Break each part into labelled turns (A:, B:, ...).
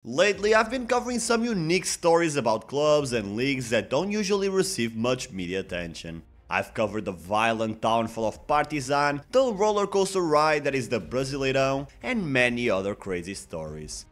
A: Lately, I've been covering some unique stories about clubs and leagues that don't usually receive much media attention. I've covered the violent downfall of Partizan, the roller coaster ride that is the Brasileirão, and many other crazy stories.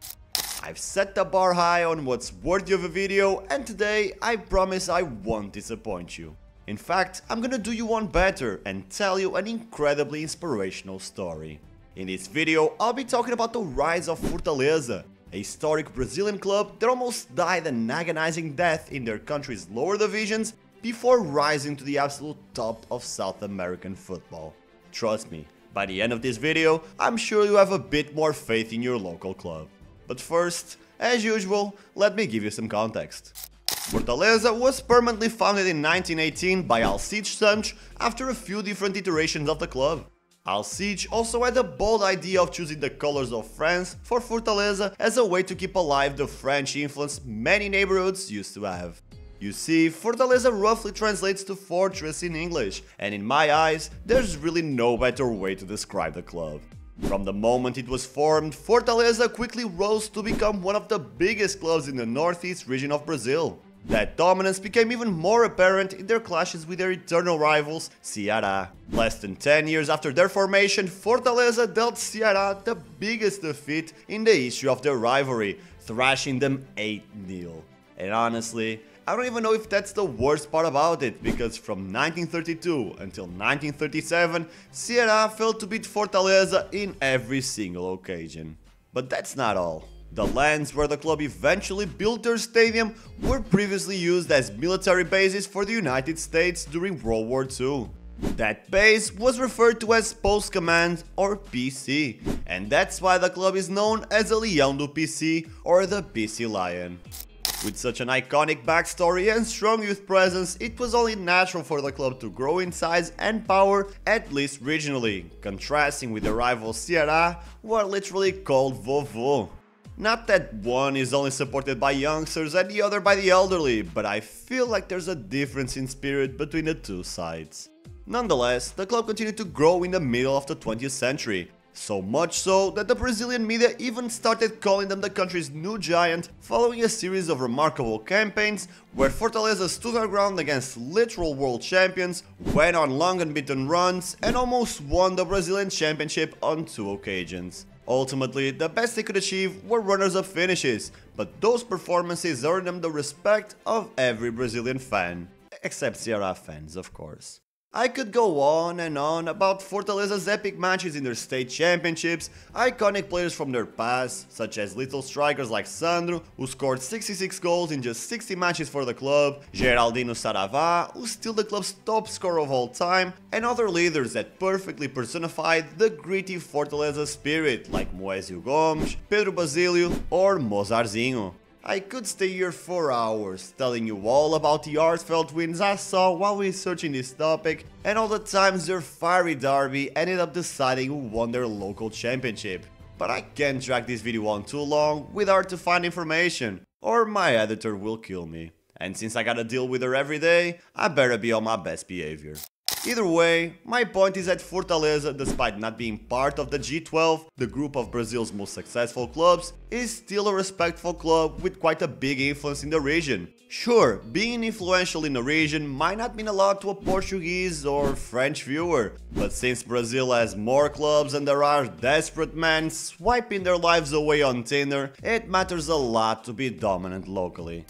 A: I've set the bar high on what's worthy of a video, and today I promise I won't disappoint you. In fact, I'm gonna do you one better and tell you an incredibly inspirational story. In this video, I'll be talking about the rise of Fortaleza, a historic Brazilian club that almost died an agonizing death in their country's lower divisions before rising to the absolute top of South American football. Trust me, by the end of this video, I'm sure you have a bit more faith in your local club. But first, as usual, let me give you some context. Fortaleza was permanently founded in 1918 by Alcide Santos after a few different iterations of the club. Alcide also had the bold idea of choosing the colors of France for Fortaleza as a way to keep alive the French influence many neighborhoods used to have. You see, Fortaleza roughly translates to fortress in English, and in my eyes, there's really no better way to describe the club. From the moment it was formed, Fortaleza quickly rose to become one of the biggest clubs in the northeast region of Brazil. That dominance became even more apparent in their clashes with their eternal rivals, Ceará. Less than 10 years after their formation, Fortaleza dealt Ceará the biggest defeat in the history of their rivalry, thrashing them 8-0. And honestly, I don't even know if that's the worst part about it, because from 1932 until 1937, Ceará failed to beat Fortaleza in every single occasion. But that's not all. The lands where the club eventually built their stadium were previously used as military bases for the United States during World War II. That base was referred to as Post Command, or PC, and that's why the club is known as the Leão do PC, or the PC Lion. With such an iconic backstory and strong youth presence, it was only natural for the club to grow in size and power, at least regionally, contrasting with the rival Ceará, who are literally called Vovô. Not that one is only supported by youngsters and the other by the elderly, but I feel like there's a difference in spirit between the two sides. Nonetheless, the club continued to grow in the middle of the 20th century, so much so that the Brazilian media even started calling them the country's new giant, following a series of remarkable campaigns where Fortaleza stood their ground against literal world champions, went on long unbeaten runs, and almost won the Brazilian Championship on 2 occasions. Ultimately, the best they could achieve were runners-up finishes, but those performances earned them the respect of every Brazilian fan. Except Ceará fans, of course. I could go on and on about Fortaleza's epic matches in their state championships, iconic players from their past, such as lethal strikers like Sandro, who scored 66 goals in just 60 matches for the club, Geraldino Saravá, who's still the club's top scorer of all time, and other leaders that perfectly personified the gritty Fortaleza spirit, like Moésio Gomes, Pedro Basílio, or Mozarzinho. I could stay here for hours, telling you all about the heartfelt wins I saw while researching this topic, and all the times their fiery derby ended up deciding who won their local championship. But I can't drag this video on too long with hard to find information, or my editor will kill me. And since I gotta deal with her every day, I better be on my best behavior. Either way, my point is that Fortaleza, despite not being part of the G12, the group of Brazil's most successful clubs, is still a respectful club with quite a big influence in the region. Sure, being influential in the region might not mean a lot to a Portuguese or French viewer, but since Brazil has more clubs and there are desperate men swiping their lives away on Tinder, it matters a lot to be dominant locally.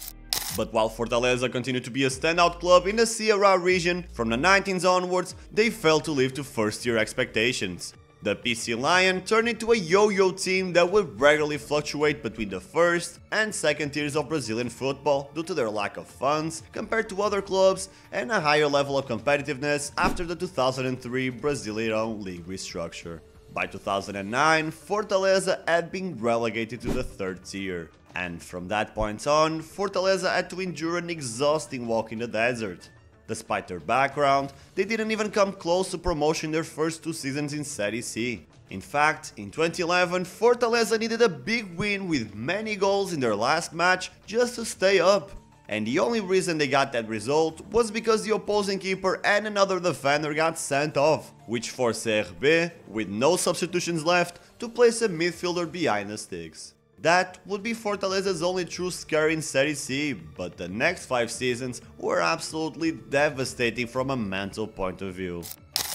A: But while Fortaleza continued to be a standout club in the Ceará region, from the 19s onwards, they failed to live to first-tier expectations. The PC Lion turned into a yo-yo team that would regularly fluctuate between the first and second tiers of Brazilian football due to their lack of funds compared to other clubs and a higher level of competitiveness after the 2003 Brasileirão League restructure. By 2009, Fortaleza had been relegated to the third tier. And from that point on, Fortaleza had to endure an exhausting walk in the desert. Despite their background, they didn't even come close to promotion their first 2 seasons in Serie C. In fact, in 2011, Fortaleza needed a big win with many goals in their last match just to stay up. And the only reason they got that result was because the opposing keeper and another defender got sent off, which forced CRB, with no substitutions left, to place a midfielder behind the sticks. That would be Fortaleza's only true scare in Serie C, but the next 5 seasons were absolutely devastating from a mental point of view.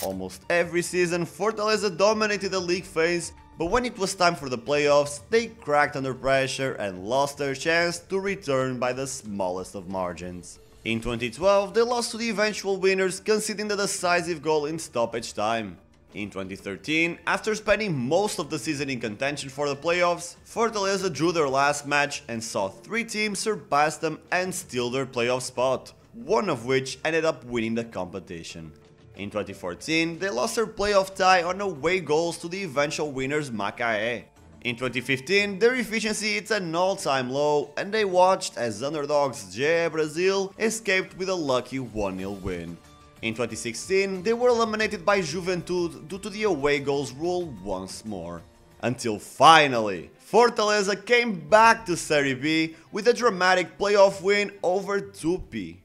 A: Almost every season, Fortaleza dominated the league phase, but when it was time for the playoffs, they cracked under pressure and lost their chance to return by the smallest of margins. In 2012, they lost to the eventual winners, conceding the decisive goal in stoppage time. In 2013, after spending most of the season in contention for the playoffs, Fortaleza drew their last match and saw 3 teams surpass them and steal their playoff spot, one of which ended up winning the competition. In 2014, they lost their playoff tie on away goals to the eventual winners Macaé. In 2015, their efficiency hit an all-time low and they watched as underdogs GE Brazil escaped with a lucky 1-0 win. In 2016, they were eliminated by Juventude due to the away goals rule once more. Until finally, Fortaleza came back to Serie B with a dramatic playoff win over Tupi.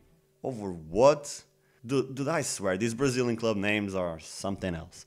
A: Over what? Dude, I swear, these Brazilian club names are something else.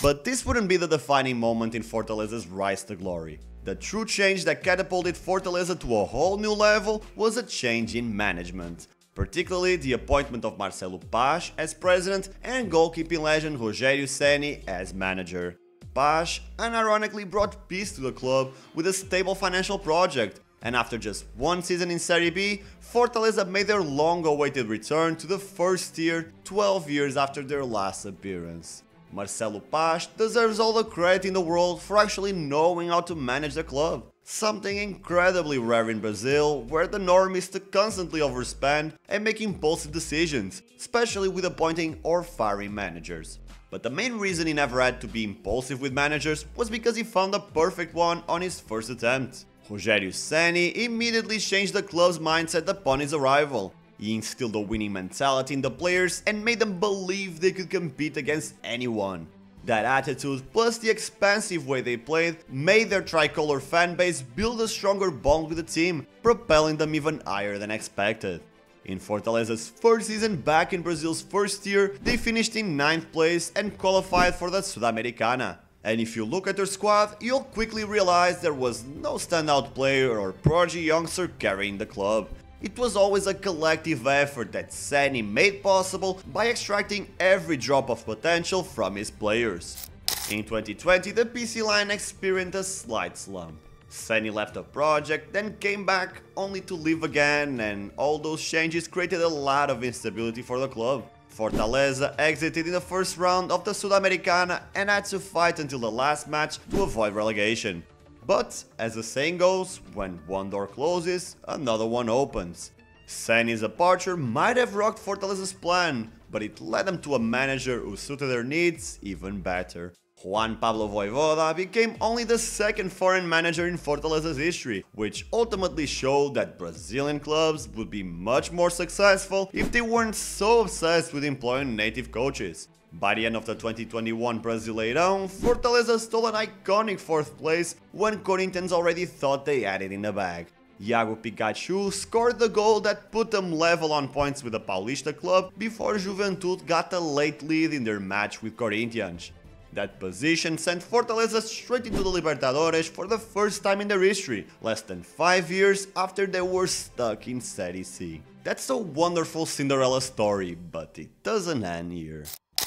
A: But this wouldn't be the defining moment in Fortaleza's rise to glory. The true change that catapulted Fortaleza to a whole new level was a change in management. Particularly the appointment of Marcelo Paz as president and goalkeeping legend Rogério Ceni as manager. Paz unironically brought peace to the club with a stable financial project, and after just 1 season in Serie B, Fortaleza made their long-awaited return to the first tier 12 years after their last appearance. Marcelo Paz deserves all the credit in the world for actually knowing how to manage the club. Something incredibly rare in Brazil, where the norm is to constantly overspend and make impulsive decisions, especially with appointing or firing managers. But the main reason he never had to be impulsive with managers was because he found the perfect one on his first attempt. Rogério Ceni immediately changed the club's mindset upon his arrival. He instilled a winning mentality in the players and made them believe they could compete against anyone. That attitude, plus the expansive way they played, made their tricolor fanbase build a stronger bond with the team, propelling them even higher than expected. In Fortaleza's first season back in Brazil's first tier, they finished in 9th place and qualified for the Sudamericana. And if you look at their squad, you'll quickly realize there was no standout player or prodigy youngster carrying the club. It was always a collective effort that Ceni made possible by extracting every drop of potential from his players. In 2020, the PC line experienced a slight slump. Ceni left the project, then came back only to leave again, and all those changes created a lot of instability for the club. Fortaleza exited in the first round of the Sudamericana and had to fight until the last match to avoid relegation. But, as the saying goes, when one door closes, another one opens. Ceni's departure might have rocked Fortaleza's plan, but it led them to a manager who suited their needs even better. Juan Pablo Voivoda became only the 2nd foreign manager in Fortaleza's history, which ultimately showed that Brazilian clubs would be much more successful if they weren't so obsessed with employing native coaches. By the end of the 2021 Brasileirão, Fortaleza stole an iconic 4th place when Corinthians already thought they had it in the bag. Iago Pikachu scored the goal that put them level on points with the Paulista club before Juventude got a late lead in their match with Corinthians. That position sent Fortaleza straight into the Libertadores for the first time in their history, less than 5 years after they were stuck in Serie C. That's a wonderful Cinderella story, but it doesn't end here.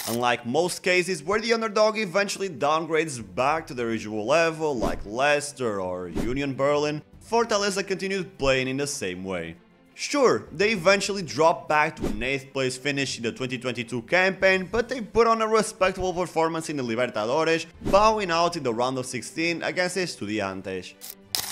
A: Unlike most cases where the underdog eventually downgrades back to their usual level like Leicester or Union Berlin, Fortaleza continued playing in the same way. Sure, they eventually dropped back to an 8th place finish in the 2022 campaign, but they put on a respectable performance in the Libertadores, bowing out in the round of 16 against Estudiantes.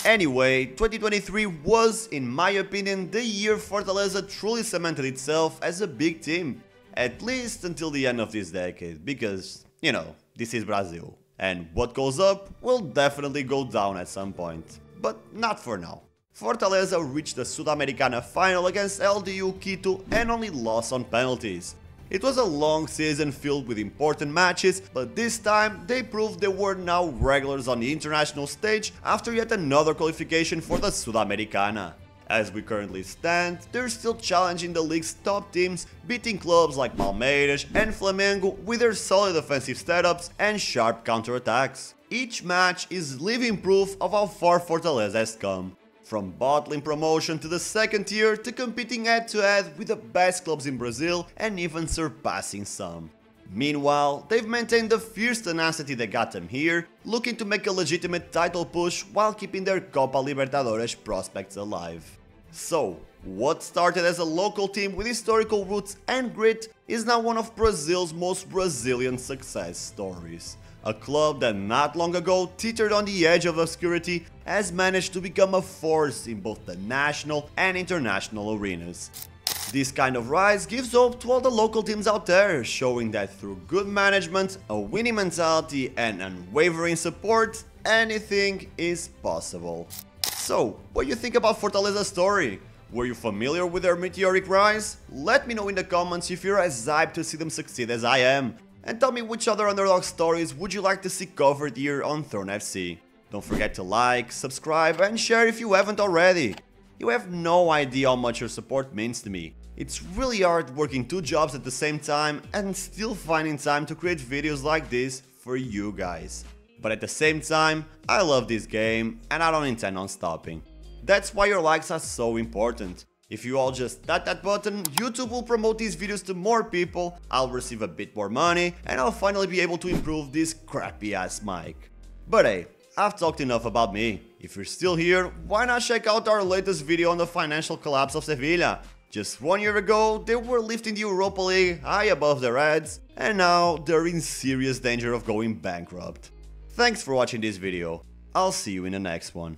A: Anyway, 2023 was, in my opinion, the year Fortaleza truly cemented itself as a big team. At least until the end of this decade, because, you know, this is Brazil. And what goes up will definitely go down at some point. But not for now. Fortaleza reached the Sudamericana final against LDU Quito and only lost on penalties. It was a long season filled with important matches, but this time they proved they were now regulars on the international stage after yet another qualification for the Sudamericana. As we currently stand, they're still challenging the league's top teams, beating clubs like Palmeiras and Flamengo with their solid offensive setups and sharp counterattacks. Each match is living proof of how far Fortaleza has come. From bottling promotion to the second tier to competing head-to-head with the best clubs in Brazil and even surpassing some. Meanwhile, they've maintained the fierce tenacity that got them here, looking to make a legitimate title push while keeping their Copa Libertadores prospects alive. So, what started as a local team with historical roots and grit is now one of Brazil's most Brazilian success stories. A club that not long ago teetered on the edge of obscurity has managed to become a force in both the national and international arenas. This kind of rise gives hope to all the local teams out there, showing that through good management, a winning mentality and unwavering support, anything is possible. So, what do you think about Fortaleza's story? Were you familiar with their meteoric rise? Let me know in the comments if you're as hyped to see them succeed as I am. And tell me which other underdog stories would you like to see covered here on Throne FC. Don't forget to like, subscribe and share if you haven't already. You have no idea how much your support means to me. It's really hard working 2 jobs at the same time and still finding time to create videos like this for you guys. But at the same time, I love this game and I don't intend on stopping. That's why your likes are so important. If you all just tap that button, YouTube will promote these videos to more people, I'll receive a bit more money, and I'll finally be able to improve this crappy ass mic. But hey, I've talked enough about me. If you're still here, why not check out our latest video on the financial collapse of Sevilla? Just 1 year ago, they were lifting the Europa League high above the Reds, and now they're in serious danger of going bankrupt. Thanks for watching this video. I'll see you in the next one.